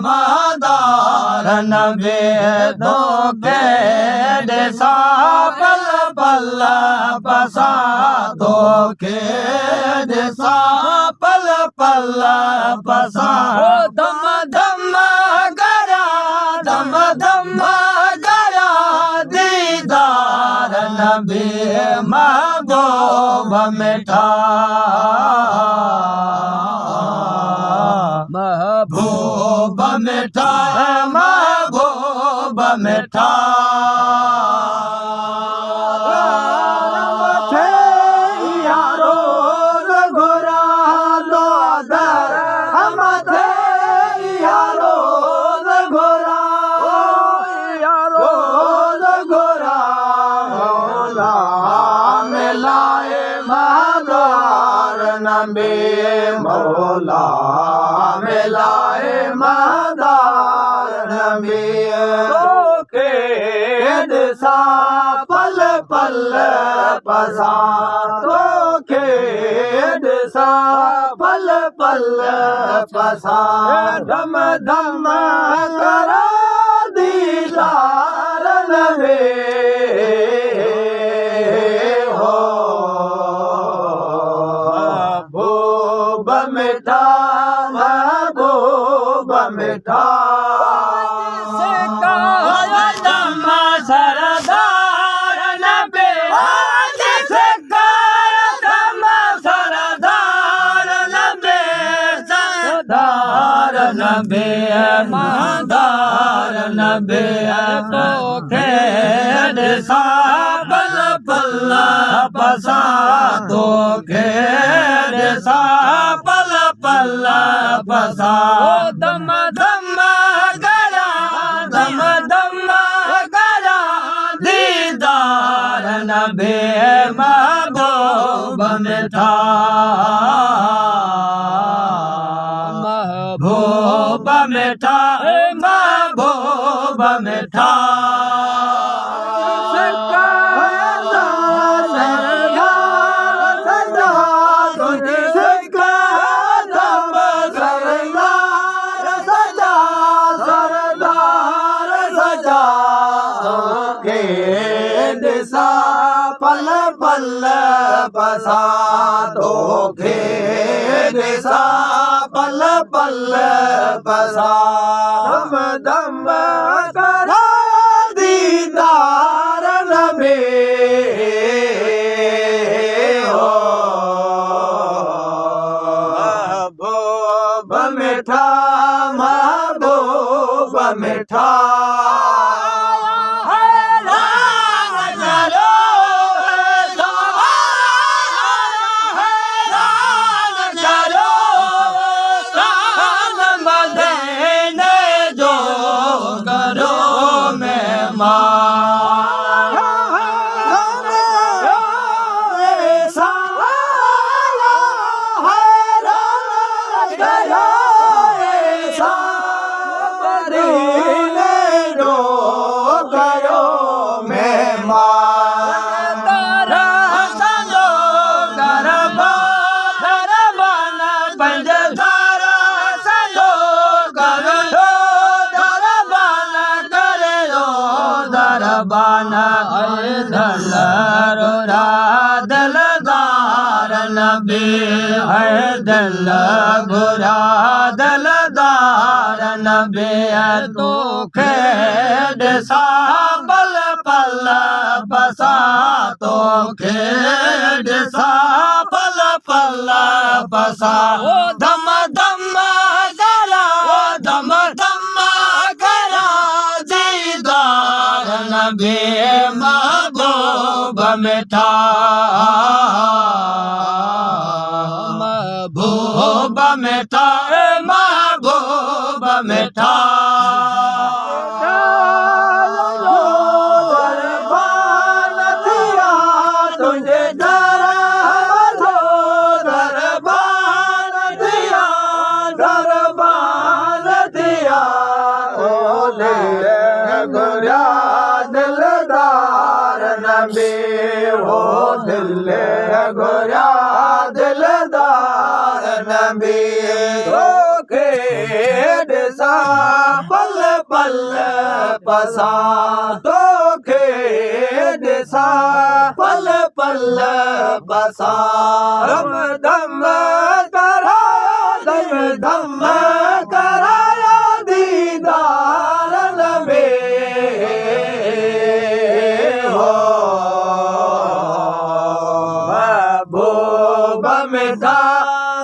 मदार नबी धोखे दिसा पल पल पसा धोखे दिसा पल पल पसा धम धम गरा धम धम गरा दीदार नबी महबूब मिठा महबूब मिठा महबूब मिठा यारो घोरा दो दर हम थे यारो घोरा यारो घोरा होला मिलाए मदार नबी मौला मिलाए मदार नबी धोखे दिसा पल पल पसा धोखे दिसा पल पल पसा धम धम करा दीदार नबी हो महबूब मिठा महबूब मिठा सरदार नबी सरदार नबी सरदार नबी मदार नबी धोखे दिसा पल पल पसा धोखे दिसा पल पल पसा दम दम गरा दम दम गरा दीदार नबी महबूब मिठा महबूब मिठा महबूब मिठा दिसा पल पल पसा धोखे दिसा पल पल पसा दम दम करा दीदार नबी हो महबूब मिठा महबूब मिठा बाना दलरोरा दलदार नबी है दल गोरा दलदार नबी धोखे दिसा पल पल पसा धोखे दिसा पल पल पसा धम धम करा धम धम करा दीदार नबी महबूब मिठा महबूब मिठा महबूब मिठा नबी हो दिल गोरा दिलदार नबी धोखे ॾिसा पल पल पसा तोखे ॾिसा पल पल पसा धम धम करायो धम करायो दीदार नबी हो महबूब मिठा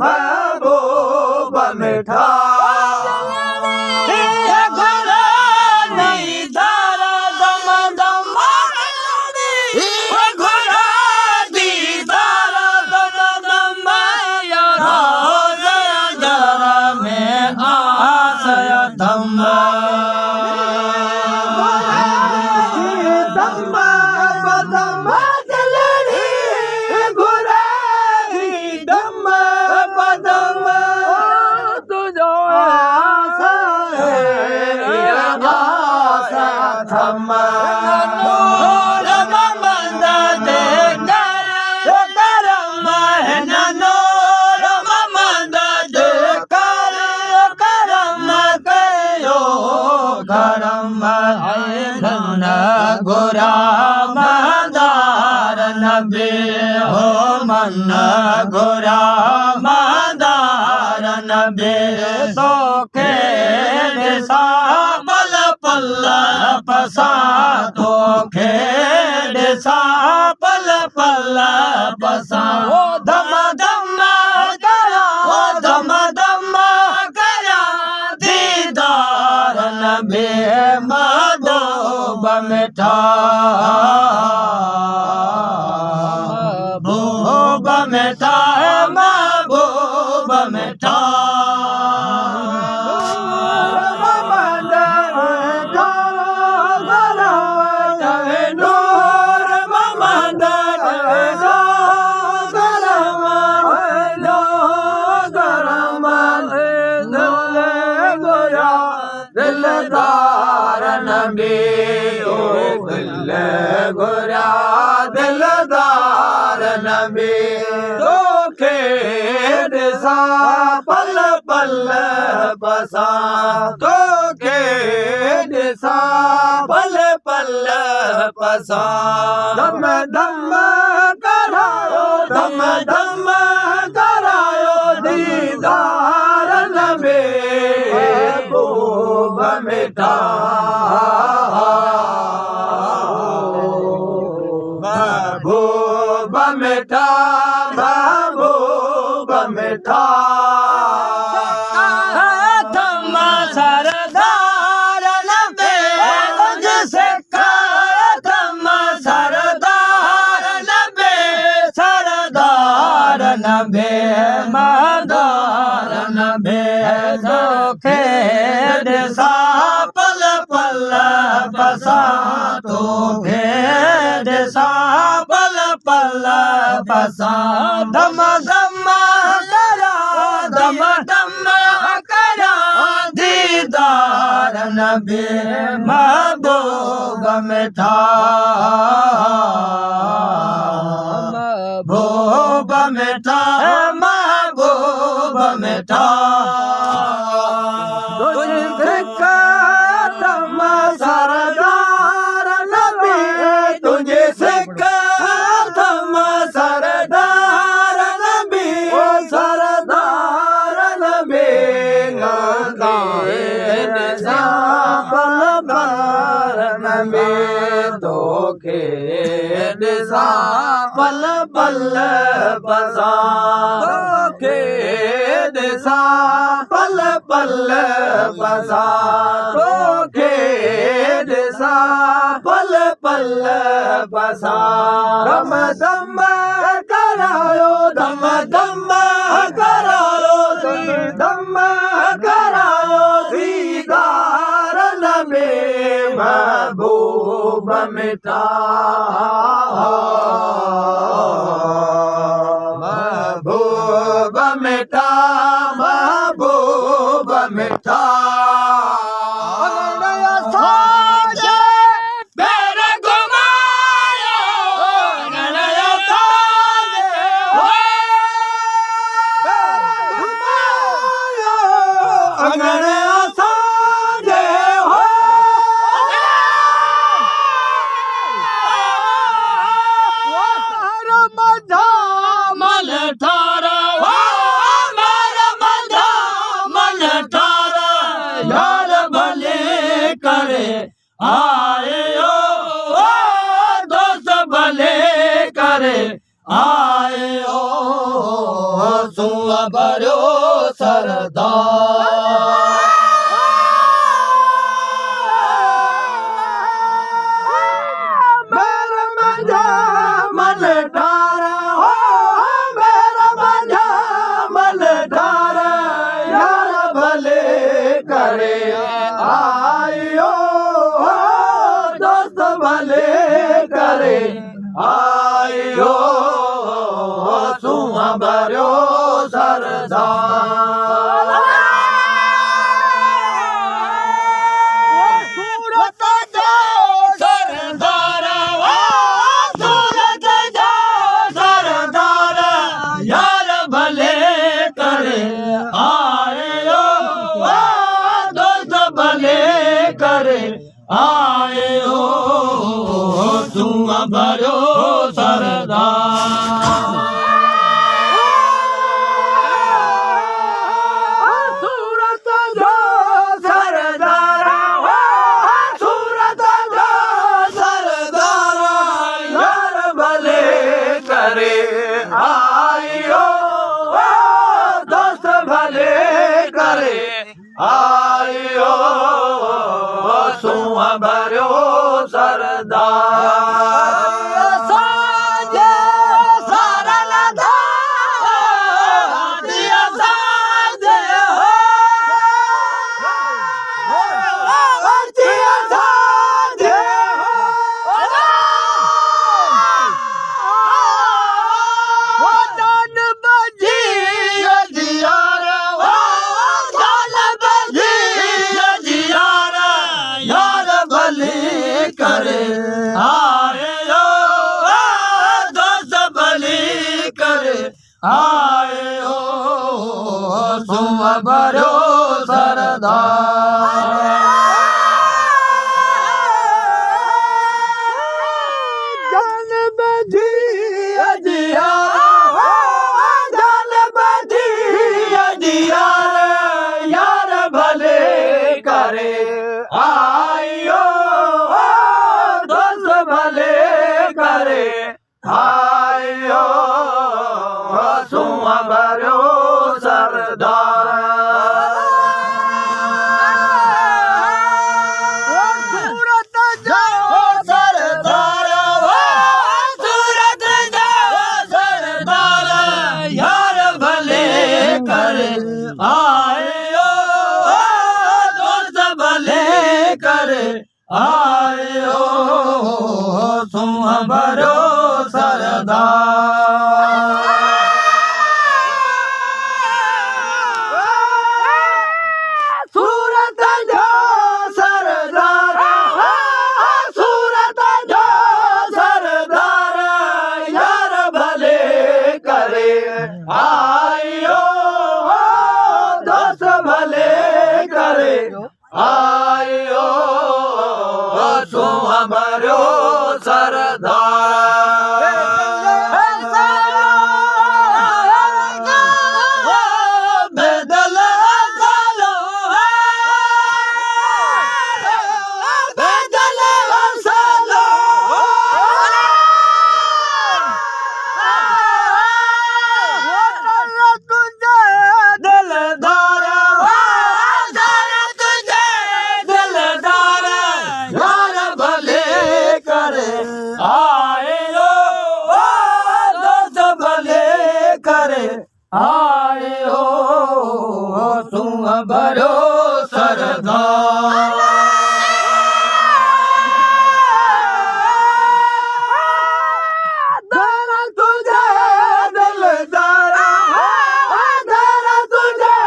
महबूब मिठा गोरा मदार नबी हो मन गोरा मदार नबी तोखे ॾिसा पल पल पसा तोखे ॾिसा पल पल पसा धम धम करा धम धम करा दीदार नबी महबूब मिठा महबूब मिठा महबूब मिठा दिलदार नबी ओ दिल गोरा दिलदार नबी तोखे ॾिसा पल पल पसा तोखे ॾिसा पल पल पसा धम धम करायो धम धम करायो दीदार नबी महबूब मिठा महबूब मिठा महबूब मिठा धम सरदार नबी तुझसे धम सरदार नबी सरदार नबी मदार नबी तोखे ॾिसा पल पल पसा तोखे ॾिसा पल पल पसा धम धम करा धम धम करा दीदार नबी महबूब मिठा महबूब मिठा महबूब मिठा सरदार नबी तुझे सिख थम सरदार नबी ओ सरदार नबी पल पल नबी तोखे ॾिसा पल पल पसा तोखे ॾिसा पल पल पसा तोखे ॾिसा पल पल पसा धम धम करायो धम धम करायो धम करायो दीदार नबी महबूब मिठा महबूब मिठा महबूब मिठा I'm gonna यार भले करे आयो दोस्त भले करे आयो सुआ भरो सरदार मेरा मजा मन ठारा हो मेरा मजा मन ठारा यार भले करे आयो दोस्त भले करे आयो सुआ भरो सरदार सूरत जो सरदार सूरत जो सरदार यार भले करे आयो दोस्त भले करे आयो सुआ भरो सरदार सूरत जो सरदार सूरत जो सरदार यार भले करे आयो दोस्त भले करे आयो सुआ भरो सरदार करे आयो दोस्त भले करे आयो सुआ भरो सरदार जान बजी अजियार जान बजी अजियार यार भले करे आयो भले करे आयो सुआ भरो सरदार सूरत जो सरदार सूरत जो सरदार यार भले करे आयो दोस्त भले करे आयो सुआ भरो सरदार सूरत जो सरदार सूरत जो सरदार यार भले करे आयो दोस्त भले करे आयो सुआ भरो सरदार बेदल सालो बेदल सालो तुझे दिलदार तुझे दिलदार यार भले करे आयो दोस्त भले करे आयो सुआ भरो सरदार तुझे दिलदार तुझे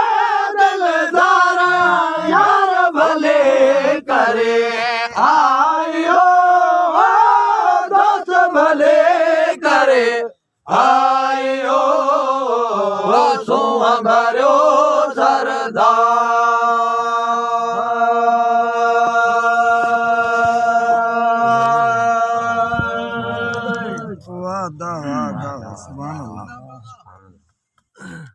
दिलदार यार भले करे आयो दोस्त भले करे आयो सुआ भरो सरदार सुभान अल्लाह।